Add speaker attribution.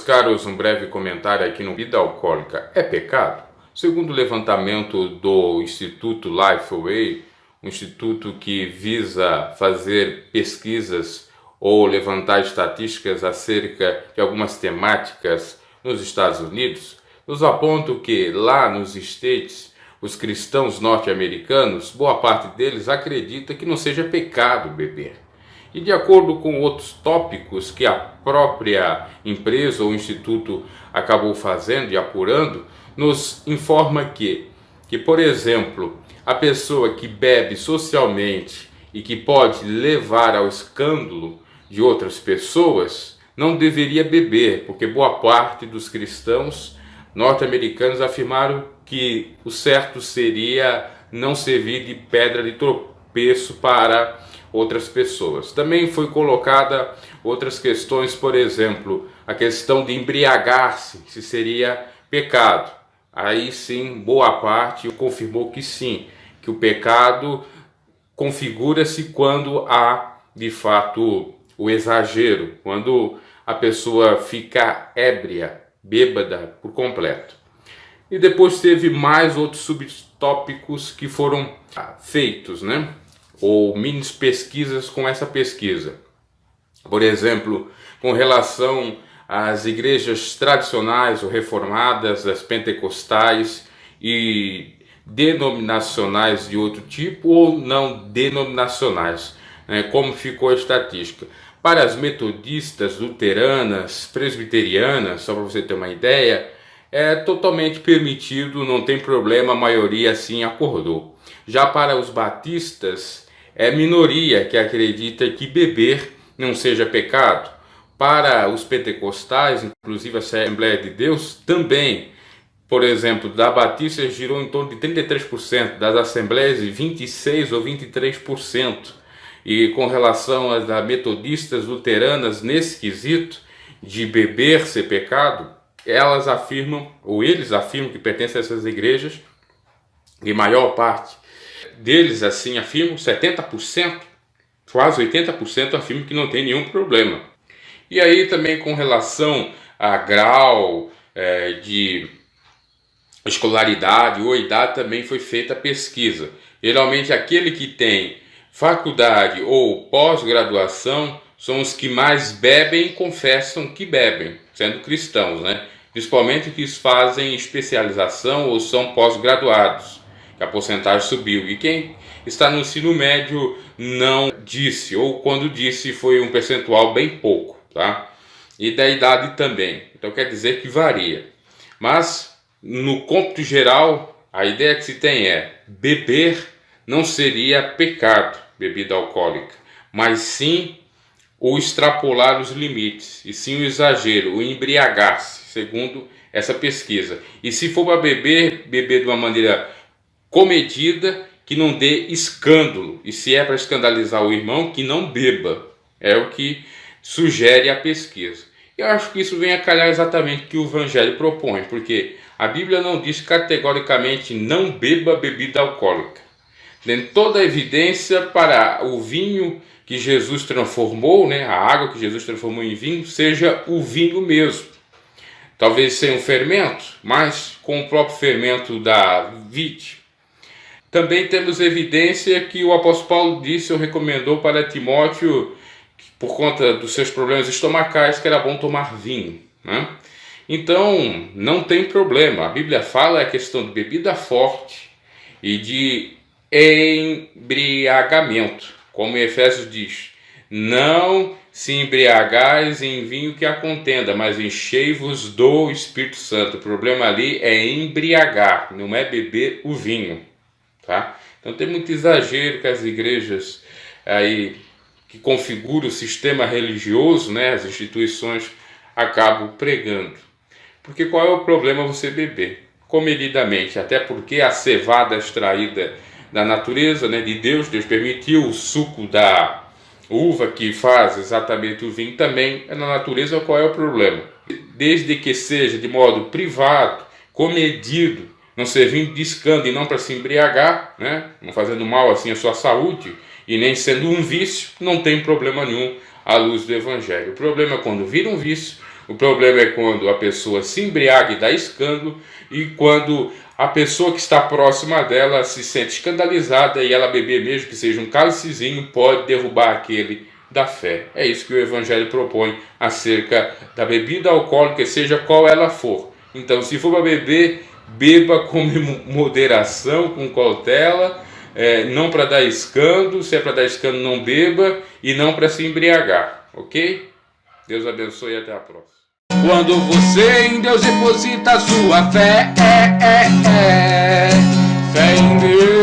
Speaker 1: Caros, um breve comentário aqui no Bebida Alcoólica é pecado? Segundo o levantamento do Instituto Lifeway, um instituto que visa fazer pesquisas ou levantar estatísticas acerca de algumas temáticas nos Estados Unidos, nos aponta que lá nos States, os cristãos norte-americanos, boa parte deles acredita que não seja pecado beber. E de acordo com outros tópicos que a própria empresa ou instituto acabou fazendo e apurando, nos informa que, por exemplo, a pessoa que bebe socialmente e que pode levar ao escândalo de outras pessoas, não deveria beber, porque boa parte dos cristãos norte-americanos afirmaram que o certo seria não servir de pedra de tropeço para outras pessoas. Também foi colocada outras questões, por exemplo, a questão de embriagar-se, se seria pecado. Aí sim, boa parte confirmou que sim, que o pecado configura-se quando há, de fato, o exagero, quando a pessoa fica ébria, bêbada por completo. E depois teve mais outros subtópicos que foram feitos, né? Ou mini pesquisas com essa pesquisa. Por exemplo, com relação às igrejas tradicionais ou reformadas, as pentecostais e denominacionais de outro tipo ou não denominacionais, né? Como ficou a estatística. Para as metodistas, luteranas, presbiterianas, só para você ter uma ideia, é totalmente permitido, não tem problema, a maioria assim acordou. Já para os batistas, é minoria que acredita que beber não seja pecado. Para os pentecostais, inclusive a Assembleia de Deus, também, por exemplo, da Batista girou em torno de 33%, das Assembleias 26% ou 23%. E com relação às metodistas, luteranas, nesse quesito de beber ser pecado, elas afirmam, ou eles afirmam que pertencem a essas igrejas, e maior parte deles assim afirmam, 70%, quase 80% afirmam que não tem nenhum problema. E aí também com relação a grau de escolaridade ou idade também foi feita a pesquisa. Geralmente aquele que tem faculdade ou pós-graduação são os que mais bebem e confessam que bebem, sendo cristãos, né? Principalmente que fazem especialização ou são pós-graduados, que a porcentagem subiu. E quem está no ensino médio não disse, ou quando disse foi um percentual bem pouco, tá? E da idade também, então quer dizer que varia. Mas no cômputo geral, a ideia que se tem é beber não seria pecado, bebida alcoólica, mas sim o extrapolar os limites, e sim o exagero, o embriagar-se, segundo essa pesquisa. E se for para beber, beber de uma maneira comedida, que não dê escândalo, e se é para escandalizar o irmão, que não beba, é o que sugere a pesquisa. Eu acho que isso vem a calhar exatamente o que o Evangelho propõe, porque a Bíblia não diz categoricamente não beba bebida alcoólica. Tem toda a evidência para o vinho que Jesus transformou, né, a água que Jesus transformou em vinho, seja o vinho mesmo. Talvez sem um fermento, mas com o próprio fermento da vide. Também temos evidência que o apóstolo Paulo disse ou recomendou para Timóteo, por conta dos seus problemas estomacais, que era bom tomar vinho, né? Então, não tem problema. A Bíblia fala a questão de bebida forte e de embriagamento, como Efésios diz: não se embriagais em vinho que a contenda, mas enchei-vos do Espírito Santo. O problema ali é embriagar, não é beber o vinho, tá? Então tem muito exagero que as igrejas aí que configuram o sistema religioso, né, as instituições acabam pregando. Porque qual é o problema você beber? Comedidamente, até porque a cevada extraída da natureza, né, de Deus permitiu o suco da uva que faz exatamente o vinho também é na natureza. Qual é o problema? Desde que seja de modo privado, comedido, não servindo de escândalo e não para se embriagar, né, não fazendo mal assim à sua saúde e nem sendo um vício, não tem problema nenhum à luz do Evangelho. O problema é quando vira um vício O problema é quando a pessoa se embriaga e dá escândalo, e quando a pessoa que está próxima dela se sente escandalizada e ela beber mesmo que seja um cálicezinho, pode derrubar aquele da fé. É isso que o Evangelho propõe acerca da bebida alcoólica, seja qual ela for. Então, se for para beber, beba com moderação, com cautela, não para dar escândalo. Se é para dar escândalo, não beba, e não para se embriagar, ok? Deus abençoe e até a próxima.
Speaker 2: Quando você em Deus deposita sua fé, fé em Deus.